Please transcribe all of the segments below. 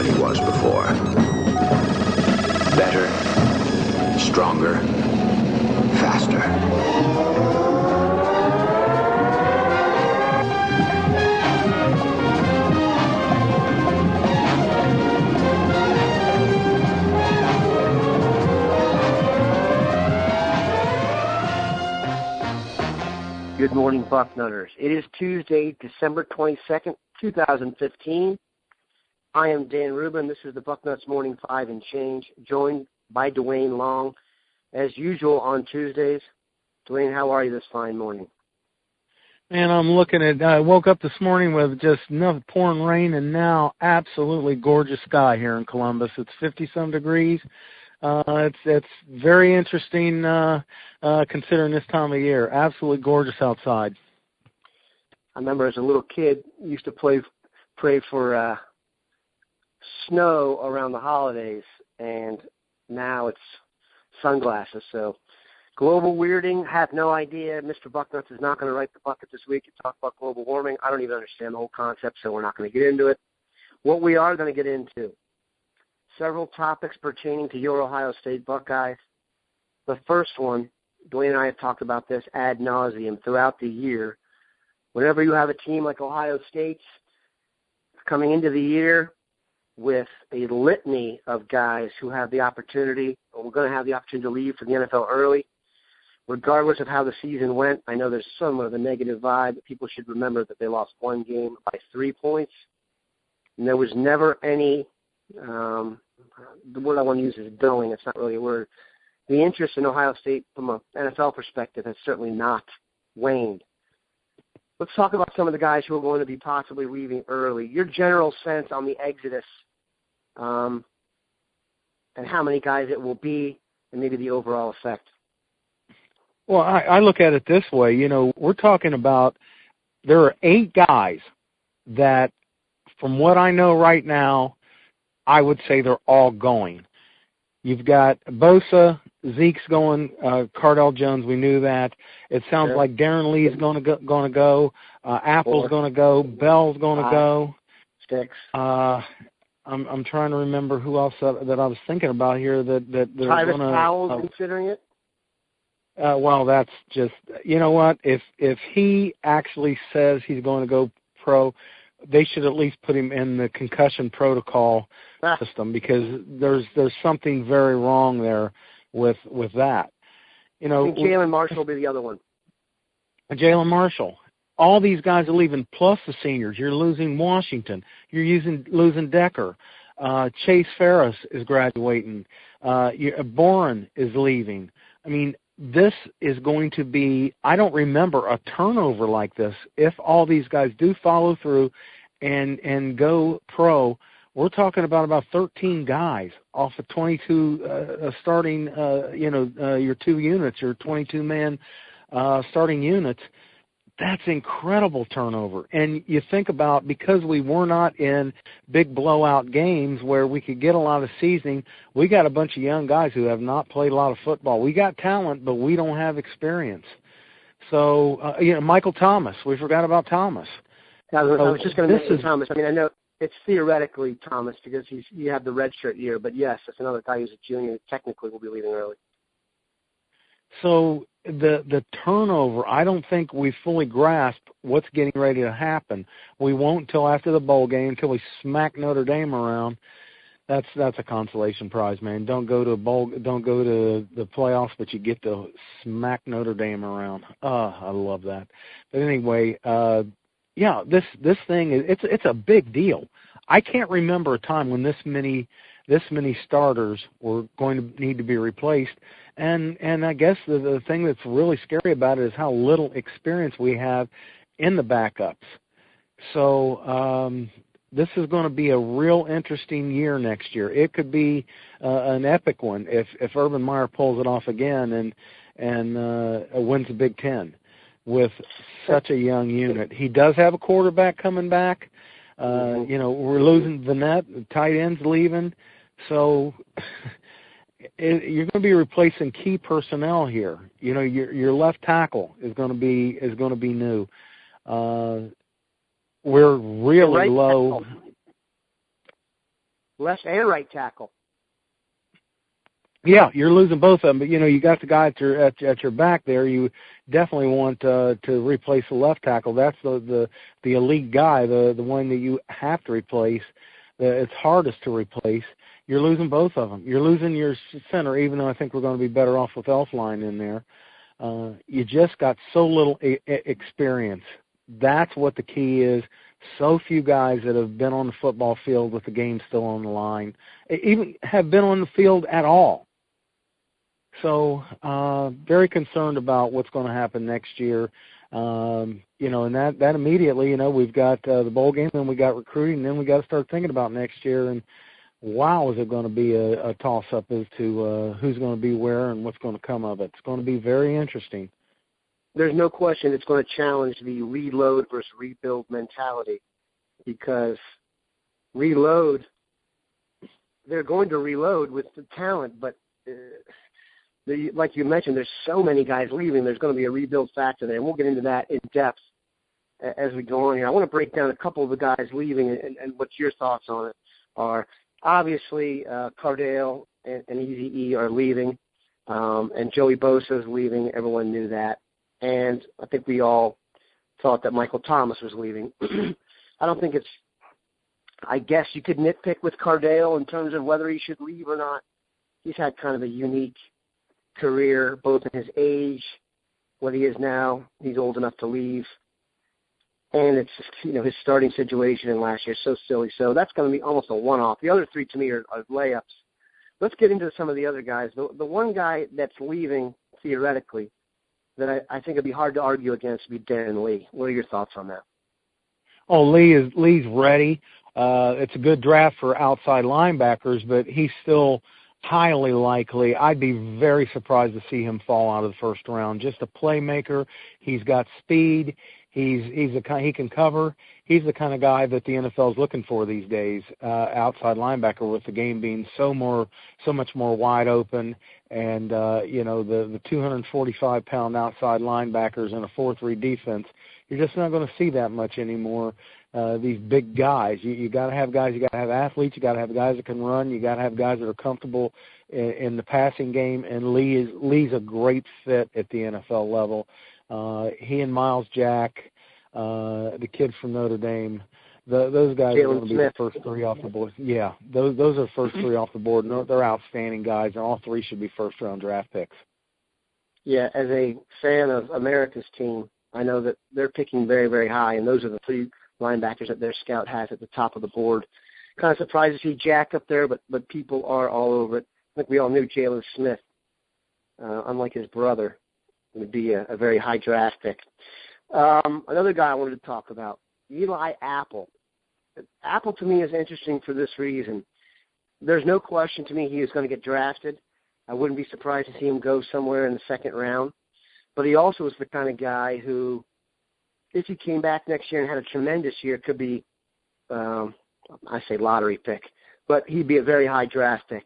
than he was before. Better, stronger, faster. Good morning, Bucknutters. It is Tuesday, December 22nd, 2015. I am Dan Rubin. This is the Bucknuts Morning 5 and Change, joined by Duane Long, as usual on Tuesdays. Duane, how are you this fine morning? Man, I'm looking at, I woke up this morning with just enough pouring rain and now absolutely gorgeous sky here in Columbus. It's 50-some degrees. It's very interesting considering this time of year. Absolutely gorgeous outside. I remember as a little kid, used to pray for snow around the holidays, and now it's sunglasses. So global weirding, have no idea. Mr. Bucknuts is not going to write the bucket this week to talk about global warming. I don't even understand the whole concept, so we're not going to get into it. What we are going to get into, several topics pertaining to your Ohio State Buckeyes. The first one, Duane and I have talked about this ad nauseum throughout the year. Whenever you have a team like Ohio State's coming into the year with a litany of guys who have the opportunity, or we're going to have the opportunity to leave for the NFL early, regardless of how the season went, I know there's somewhat of a negative vibe, but people should remember that they lost one game by 3 points. And there was never any the word I want to use is dulling. It's not really a word. The interest in Ohio State from an NFL perspective has certainly not waned. Let's talk about some of the guys who are going to be possibly leaving early. Your general sense on the exodus and how many guys it will be and maybe the overall effect. Well, I look at it this way. You know, we're talking about there are 8 guys that, from what I know right now, I would say they're all going. You've got Bosa, Zeke's going, Cardell Jones, we knew that. It sounds like Darren Lee's going to go. Apple's going to go. Bell's going to go. Sticks. I'm trying to remember who else that I was thinking about here that Travis Powell's considering it. Well, that's just, you know what? If he actually says he's going to go pro, they should at least put him in the concussion protocol system, because there's something very wrong there with that. You know, I think Jalen Marshall will be the other one. Jalen Marshall. All these guys are leaving, plus the seniors. You're losing Washington. You're losing Decker. Chase Ferris is graduating. Boren is leaving. I mean, this is going to be, I don't remember a turnover like this. If all these guys do follow through and go pro, we're talking about 13 guys off of 22 starting, your 2 units, your 22-man starting units. That's incredible turnover. And you think about, because we were not in big blowout games where we could get a lot of seasoning, we got a bunch of young guys who have not played a lot of football. We got talent, but we don't have experience. So, Michael Thomas, we forgot about Thomas. I was just going to mention Thomas. I mean, I know it's theoretically Thomas because you have the redshirt year, but yes, that's another guy who's a junior. Technically will be leaving early. So the turnover, I don't think we fully grasp what's getting ready to happen. We won't until after the bowl game, until we smack Notre Dame around. That's a consolation prize, man. Don't go to the playoffs, but you get to smack Notre Dame around. I love that. But anyway, this thing it's a big deal. I can't remember a time when this many starters were going to need to be replaced. And I guess the thing that's really scary about it is how little experience we have in the backups. So this is going to be a real interesting year next year. It could be an epic one if Urban Meyer pulls it off again and wins the Big Ten with such a young unit. He does have a quarterback coming back. We're losing Vanette, the tight end's leaving. So you're going to be replacing key personnel here. You know, your left tackle is going to be new. We're really low. left and right tackle. Yeah, you're losing both of them, but you got the guy at your back there. You definitely want to replace the left tackle. That's the elite guy, the one that you have to replace. It's hardest to replace. You're losing both of them. You're losing your center, even though I think we're going to be better off with Elfline in there. You just got so little experience. That's what the key is. So few guys that have been on the football field with the game still on the line, even have been on the field at all. So very concerned about what's going to happen next year. And that immediately, we've got the bowl game, and we got recruiting, and then we got to start thinking about next year. And wow, is it going to be a toss-up as to who's going to be where and what's going to come of it. It's going to be very interesting. There's no question it's going to challenge the reload versus rebuild mentality, because they're going to reload with the talent, but like you mentioned, there's so many guys leaving. There's going to be a rebuild factor there, and we'll get into that in depth as we go on here. I want to break down a couple of the guys leaving and what your thoughts on it are. Obviously, Cardale and Eazy-E are leaving, and Joey Bosa is leaving. Everyone knew that. And I think we all thought that Michael Thomas was leaving. I don't think I guess you could nitpick with Cardale in terms of whether he should leave or not. He's had kind of a unique career, both in his age, what he is now. He's old enough to leave. And it's just, his starting situation in last year, so silly. So that's going to be almost a one-off. The other three, to me, are layups. Let's get into some of the other guys. The one guy that's leaving, theoretically, that I think it'd be hard to argue against would be Darren Lee. What are your thoughts on that? Oh, Lee's ready. It's a good draft for outside linebackers, but he's still highly likely. I'd be very surprised to see him fall out of the first round. Just a playmaker. He's got speed. He can cover. He's the kind of guy that the NFL is looking for these days. Outside linebacker, with the game being so much more wide open, and the 245-pound outside linebackers in a 4-3 defense. You're just not going to see that much anymore. These big guys. You got to have guys. You got to have athletes. You got to have guys that can run. You got to have guys that are comfortable in the passing game. And Lee's a great fit at the NFL level. He and Miles Jack, the kid from Notre Dame, those guys are going to be the first three off the board. Yeah, those are first three off the board. And they're outstanding guys, and all three should be first-round draft picks. Yeah, as a fan of America's team, I know that they're picking very, very high, and those are the three linebackers that their scout has at the top of the board. Kind of surprised to see Jack up there, but people are all over it. I think we all knew Jalen Smith, unlike his brother, would be a very high draft pick. Another guy I wanted to talk about, Eli Apple. Apple, to me, is interesting for this reason. There's no question to me he is going to get drafted. I wouldn't be surprised to see him go somewhere in the second round. But he also is the kind of guy who, if he came back next year and had a tremendous year, could be, I say lottery pick, but he'd be a very high draft pick.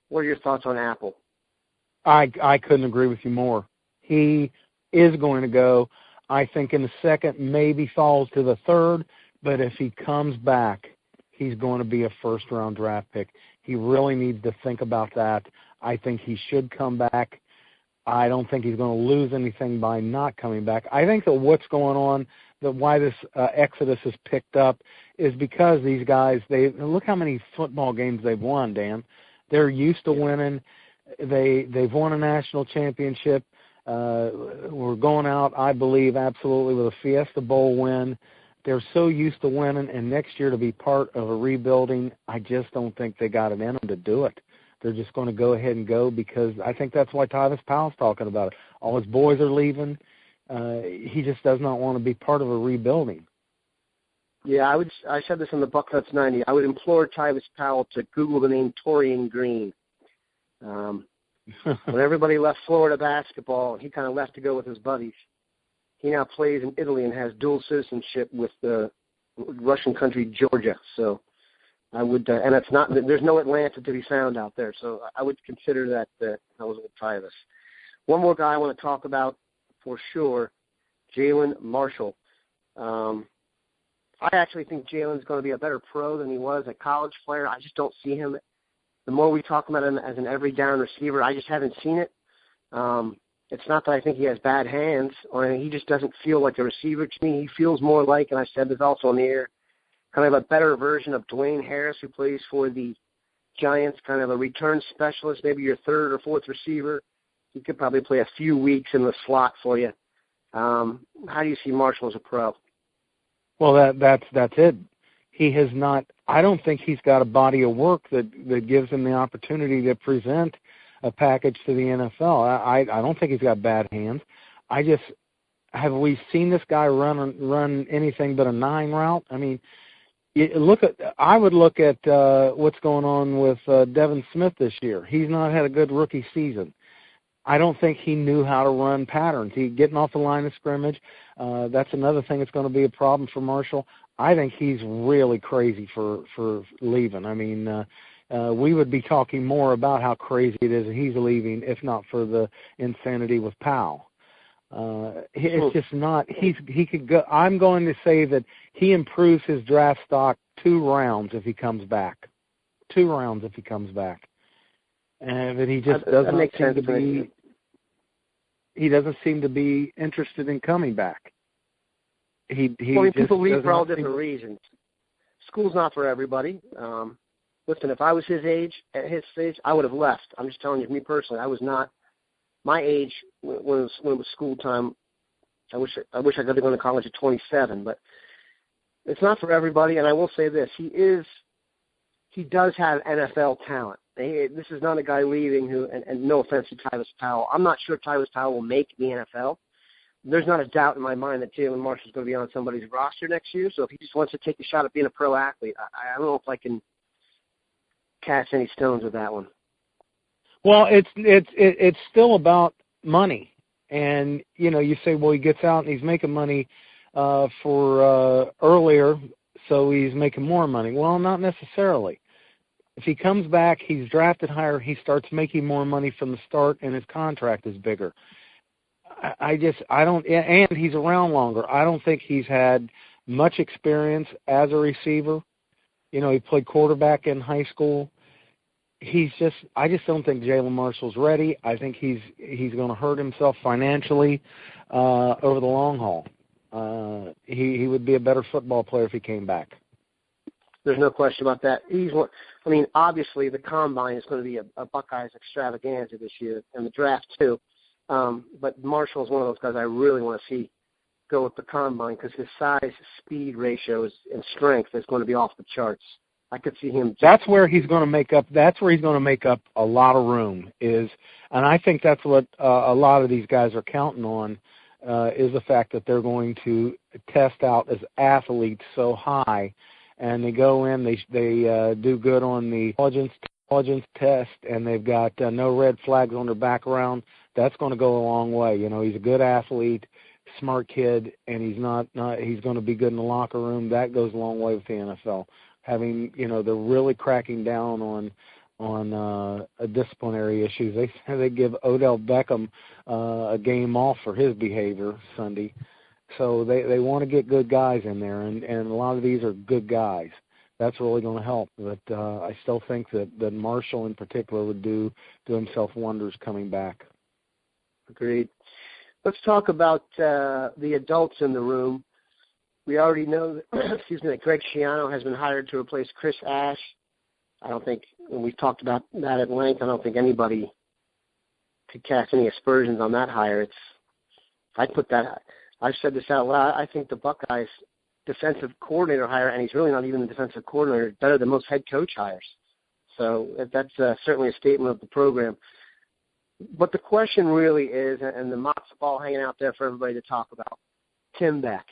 What are your thoughts on Apple? I couldn't agree with you more. He is going to go, I think, in the second, maybe falls to the third, but if he comes back, he's going to be a first-round draft pick. He really needs to think about that. I think he should come back. I don't think he's going to lose anything by not coming back. I think that what's going on, that why this exodus has picked up, is because these guys, look how many football games they've won, Dan. They're used to winning. They've won a national championship. We're going out, I believe, absolutely with a Fiesta Bowl win. They're so used to winning, and next year to be part of a rebuilding, I just don't think they got it in them to do it. They're just going to go ahead and go, because I think that's why Tyvis Powell's talking about it. All his boys are leaving. He just does not want to be part of a rebuilding. Yeah, I said this on the Bucknuts 90. I would implore Tyvis Powell to Google the name Torian Green. When everybody left Florida basketball, he kind of left to go with his buddies. He now plays in Italy and has dual citizenship with the Russian country Georgia. So I would, and it's not. There's no Atlanta to be found out there. So I would consider that I was with Tyvis. One more guy I want to talk about for sure, Jalen Marshall. I actually think Jalen's going to be a better pro than he was a college player. I just don't see him. The more we talk about him as an every down receiver, I just haven't seen it. It's not that I think he has bad hands, or he just doesn't feel like a receiver to me. He feels more like, and I said this also on the air, kind of a better version of Dwayne Harris, who plays for the Giants, kind of a return specialist, maybe your third or fourth receiver. He could probably play a few weeks in the slot for you. How do you see Marshall as a pro? Well, that's it. He has not. I don't think he's got a body of work that gives him the opportunity to present a package to the NFL. I don't think he's got bad hands. Have we seen this guy run anything but a 9 route? I mean, I would look at what's going on with Devin Smith this year. He's not had a good rookie season. I don't think he knew how to run patterns. Getting off the line of scrimmage, that's another thing that's going to be a problem for Marshall. I think he's really crazy for leaving. I mean, we would be talking more about how crazy it is that he's leaving, if not for the insanity with Powell. It's just not. He could go. I'm going to say that he improves his draft stock 2 rounds if he comes back. 2 rounds if he comes back. And that he just doesn't seem to be. He doesn't seem to be interested in coming back. People leave for all different reasons. School's not for everybody. Listen, if I was at his age, I would have left. I'm just telling you, me personally, I was not. My age, when it was school time, I wish I could have gone to college at 27, but it's not for everybody. And I will say this: he does have NFL talent. This is not a guy leaving who, and no offense to Tyvis Powell, I'm not sure Tyvis Powell will make the NFL. There's not a doubt in my mind that Jalen Marshall's going to be on somebody's roster next year. So if he just wants to take a shot at being a pro athlete, I don't know if I can cast any stones with that one. Well, it's still about money, and you say, well, he gets out and he's making money for earlier, so he's making more money. Well, not necessarily. If he comes back, he's drafted higher, he starts making more money from the start, and his contract is bigger. I don't, and he's around longer. I don't think he's had much experience as a receiver. He played quarterback in high school. I just don't think Jalen Marshall's ready. I think he's going to hurt himself financially over the long haul. He would be a better football player if he came back. There's no question about that. Obviously the combine is going to be a Buckeyes extravaganza this year, and the draft too. But Marshall is one of those guys I really want to see go with the combine because his size, speed ratio and strength is going to be off the charts. I could see him. That's where he's going to make up. That's where he's going to make up a lot of room. And I think that's what a lot of these guys are counting on is the fact that they're going to test out as athletes so high, and they go in, they do good on the intelligence test, and they've got no red flags on their background. That's going to go a long way. He's a good athlete, smart kid, and he's going to be good in the locker room. That goes a long way with the NFL. Having, they're really cracking down on disciplinary issues. They give Odell Beckham a game off for his behavior Sunday. So they want to get good guys in there, and a lot of these are good guys. That's really going to help. But I still think that Marshall in particular would do himself wonders coming back. Agreed. Let's talk about the adults in the room. We already know that Greg Schiano has been hired to replace Chris Ash. I don't think, and we've talked about that at length, I don't think anybody could cast any aspersions on that hire. I've said this out loud, I think the Buckeyes defensive coordinator hire, and he's really not even the defensive coordinator, is better than most head coach hires. So that's certainly a statement of the program. But the question really is, and the matzo ball hanging out there for everybody to talk about, Tim Beck.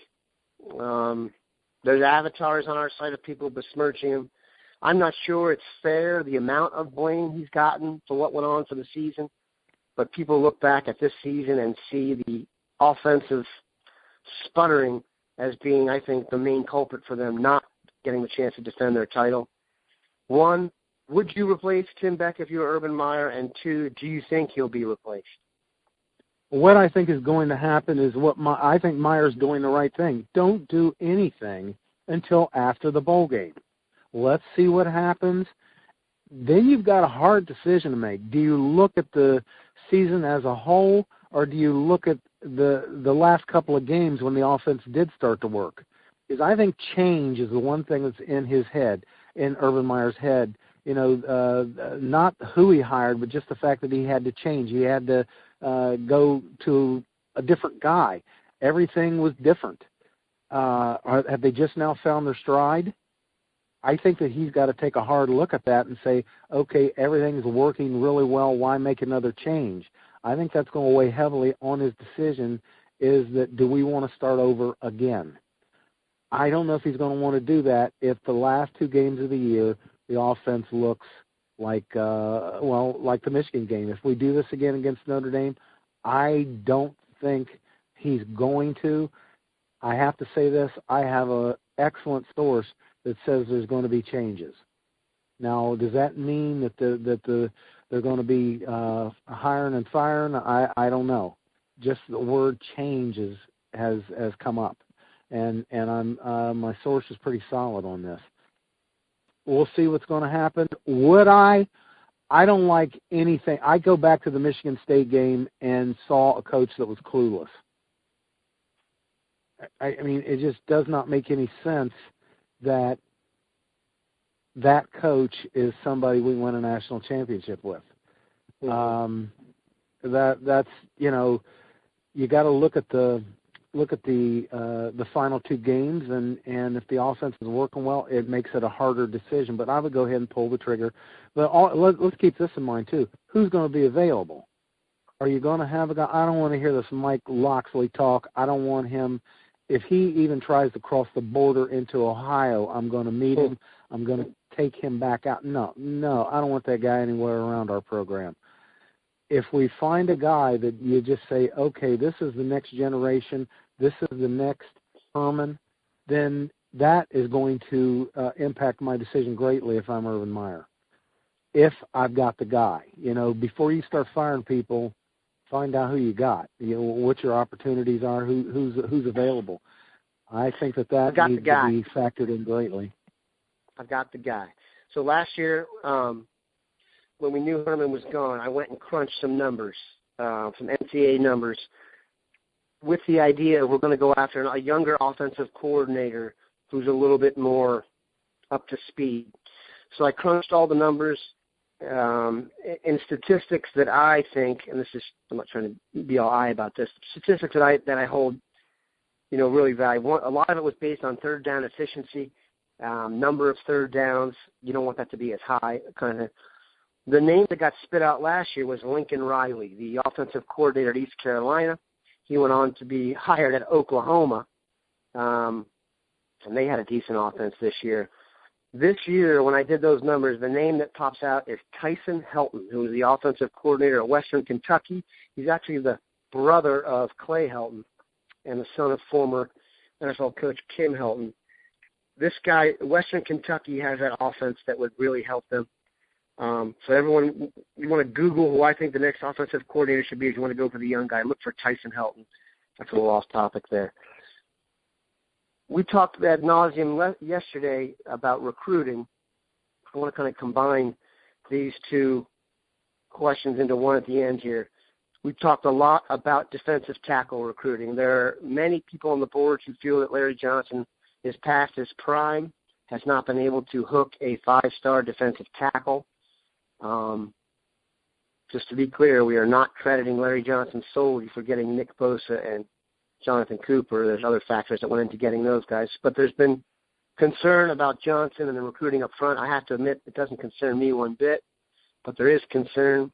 There's avatars on our site of people besmirching him. I'm not sure it's fair, the amount of blame he's gotten for what went on for the season, but people look back at this season and see the offensive sputtering as being, I think, the main culprit for them not getting the chance to defend their title. 1, would you replace Tim Beck if you were Urban Meyer? And 2, do you think he'll be replaced? What I think is going to happen is I think Meyer's doing the right thing. Don't do anything until after the bowl game. Let's see what happens. Then you've got a hard decision to make. Do you look at the season as a whole, or do you look at the last couple of games when the offense did start to work? Because I think change is the one thing that's in his head, in Urban Meyer's head. Not who he hired, but just the fact that he had to change. He had to go to a different guy. Everything was different. Have they just now found their stride? I think that he's got to take a hard look at that and say, okay, everything's working really well. Why make another change? I think that's going to weigh heavily on his decision, is that do we want to start over again? I don't know if he's going to want to do that if the last 2 games of the year the offense looks like, like the Michigan game. If we do this again against Notre Dame, I don't think he's going to. I have to say this, I have an excellent source that says there's going to be changes. Now, does that mean that they're going to be hiring and firing? I don't know. Just the word changes has come up, and my source is pretty solid on this. We'll see what's going to happen. I don't like anything. I go back to the Michigan State game and saw a coach that was clueless. I mean, it just does not make any sense that coach is somebody we win a national championship with. That's you got to look at the final 2 games, and if the offense is working well, it makes it a harder decision. But I would go ahead and pull the trigger. But let's keep this in mind too. Who's going to be available? Are you going to have a guy? I don't want to hear this Mike Locksley talk. I don't want him. If he even tries to cross the border into Ohio, I'm going to meet him. I'm going to take him back out. No, I don't want that guy anywhere around our program. If we find a guy that you just say, okay, this is the next generation, this is the next Herman, then that is going to impact my decision greatly if I'm Urban Meyer. If I've got the guy, before you start firing people, find out who you got. What your opportunities are, who's available. I think that needs to be factored in greatly. I've got the guy. So last year, when we knew Herman was gone, I went and crunched some numbers, some NCAA numbers, with the idea we're going to go after a younger offensive coordinator who's a little bit more up to speed. So I crunched all the numbers in statistics that I think, and I'm not trying to be all eye about this, statistics that I hold, really valuable. A lot of it was based on third down efficiency, number of third downs. You don't want that to be as high, kind of. The name that got spit out last year was Lincoln Riley, the offensive coordinator at East Carolina. He went on to be hired at Oklahoma, and they had a decent offense this year. This year, when I did those numbers, the name that pops out is Tyson Helton, who was the offensive coordinator at Western Kentucky. He's actually the brother of Clay Helton and the son of former NFL coach Kim Helton. This guy, Western Kentucky, has that offense that would really help them. So everyone, you want to Google who I think the next offensive coordinator should be. If you want to go for the young guy, look for Tyson Helton. That's a little off topic there. We talked ad nauseum yesterday about recruiting. I want to kind of combine these 2 questions into one at the end here. We talked a lot about defensive tackle recruiting. There are many people on the board who feel that Larry Johnson is past his prime, has not been able to hook a 5-star defensive tackle. Just to be clear, we are not crediting Larry Johnson solely for getting Nick Bosa and Jonathan Cooper. There's other factors that went into getting those guys. But there's been concern about Johnson and the recruiting up front. I have to admit it doesn't concern me one bit, but there is concern.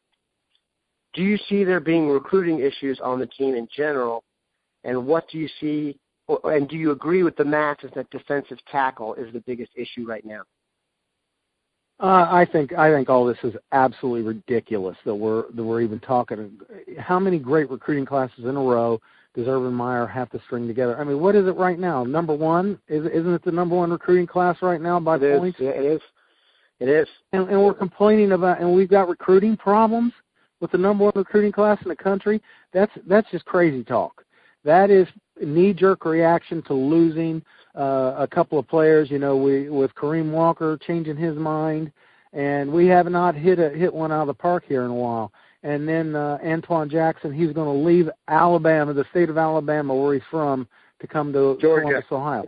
Do you see there being recruiting issues on the team in general? And what do you see, and do you agree with the math that defensive tackle is the biggest issue right now? I think all this is absolutely ridiculous that we're even talking. How many great recruiting classes in a row does Urban Meyer have to string together? I mean, what is it right now? Number 1? Isn't it the number 1 recruiting class right now by points? Yeah, it is. And we're complaining about, and we've got recruiting problems with the number 1 recruiting class in the country. That's just crazy talk. That is knee-jerk reaction to losing a couple of players, with Kareem Walker changing his mind, and we have not hit one out of the park here in a while. And then Antoine Jackson, he's going to leave Alabama, the state of Alabama, where he's from, to come to Georgia, Columbus, Ohio.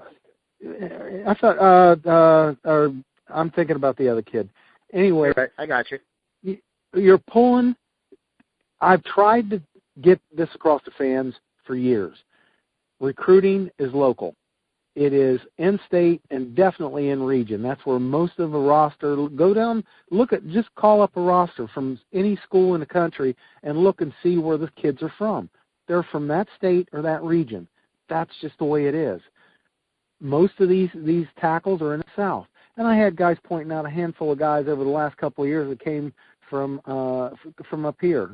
I thought, I'm thinking about the other kid. Anyway, right, I got you. You're pulling. I've tried to get this across to fans for years. Recruiting is local. It is in-state and definitely in region. That's where most of the roster, go down, just call up a roster from any school in the country and look and see where the kids are from. They're from that state or that region. That's just the way it is. Most of these tackles are in the South. And I had guys pointing out a handful of guys over the last couple of years that came from up here,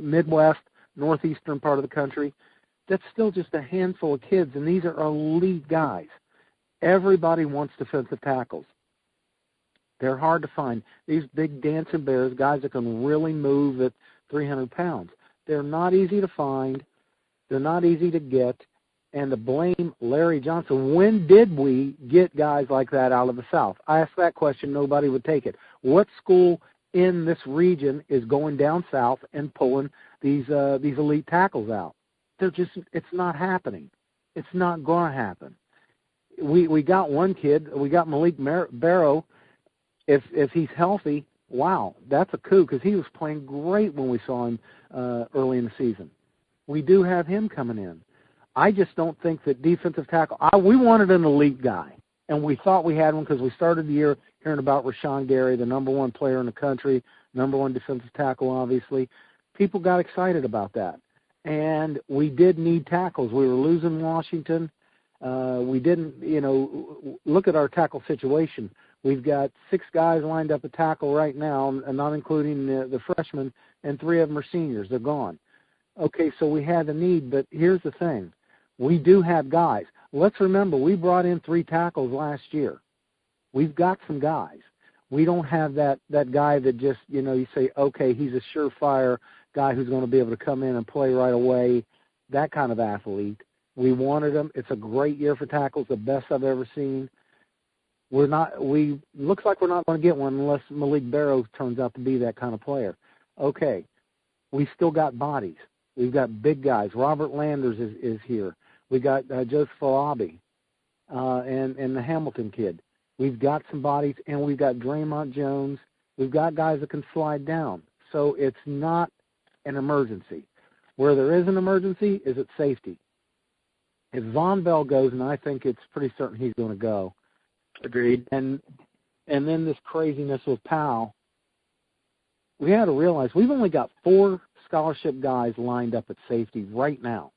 Midwest, northeastern part of the country. That's still just a handful of kids, and these are elite guys. Everybody wants defensive tackles. They're hard to find. These big dancing bears, guys that can really move at 300 pounds. They're not easy to find. They're not easy to get. And to blame Larry Johnson, when did we get guys like that out of the South? I asked that question, nobody would take it. What school in this region is going down south and pulling these elite tackles out? It's not happening. It's not going to happen. We got one kid. We got Malik Barrow. If he's healthy, wow, that's a coup because he was playing great when we saw him early in the season. We do have him coming in. I just don't think that defensive tackle. We wanted an elite guy, and we thought we had one because we started the year hearing about Rashawn Gary, the number one player in the country, number one defensive tackle, obviously. People got excited about that. And we did need tackles. We were losing Washington. We didn't, look at our tackle situation. We've got 6 guys lined up at tackle right now, not including the freshmen, and 3 of them are seniors. They're gone. Okay, so we had the need, but here's the thing. We do have guys. Let's remember, we brought in 3 tackles last year. We've got some guys. We don't have that guy that just, you say, okay, he's a surefire guy who's going to be able to come in and play right away, that kind of athlete. We wanted him. It's a great year for tackles, the best I've ever seen. Looks like we're not going to get one unless Malik Barrow turns out to be that kind of player. Okay, we still got bodies. We've got big guys. Robert Landers is here. We got Joseph Alabi and the Hamilton kid. We've got some bodies, and we've got Draymond Jones. We've got guys that can slide down. So it's not an emergency. Where there is an emergency is at safety. If Von Bell goes, and I think it's pretty certain he's going to go. Agreed. And then this craziness with Powell, we had to realize we've only got 4 scholarship guys lined up at safety right now,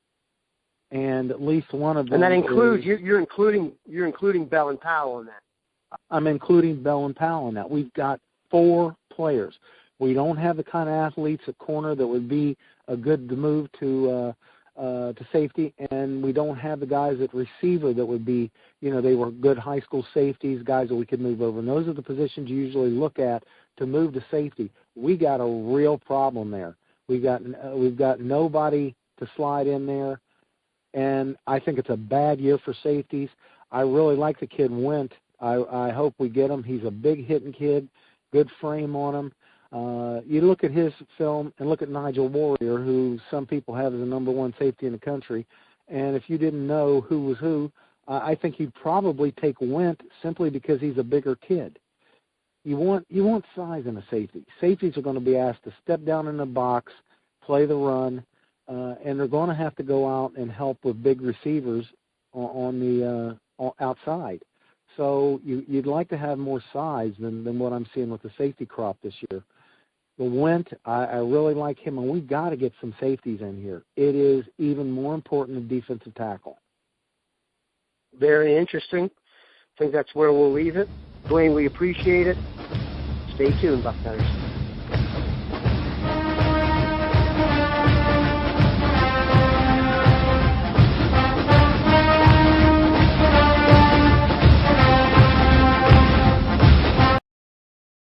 and at least one of them. And that includes you're including Bell and Powell in that. I'm including Bell and Powell in that. We've got 4 players. We don't have the kind of athletes at corner that would be a good move to safety, and we don't have the guys at receiver that would be, they were good high school safeties, guys that we could move over. And those are the positions you usually look at to move to safety. We got a real problem there. We've got nobody to slide in there, and I think it's a bad year for safeties. I really like the kid Went. I hope we get him. He's a big hitting kid, good frame on him. You look at his film and look at Nigel Warrior, who some people have as the number 1 safety in the country. And if you didn't know who was who, I think you'd probably take Went simply because he's a bigger kid. You want size in a safety. Safeties are going to be asked to step down in the box, play the run, and they're going to have to go out and help with big receivers on the outside. So you'd like to have more size than what I'm seeing with the safety crop this year. But Went, I really like him, and we've got to get some safeties in here. It is even more important than defensive tackle. Very interesting. I think that's where we'll leave it. Duane, we appreciate it. Stay tuned, Bucknutters.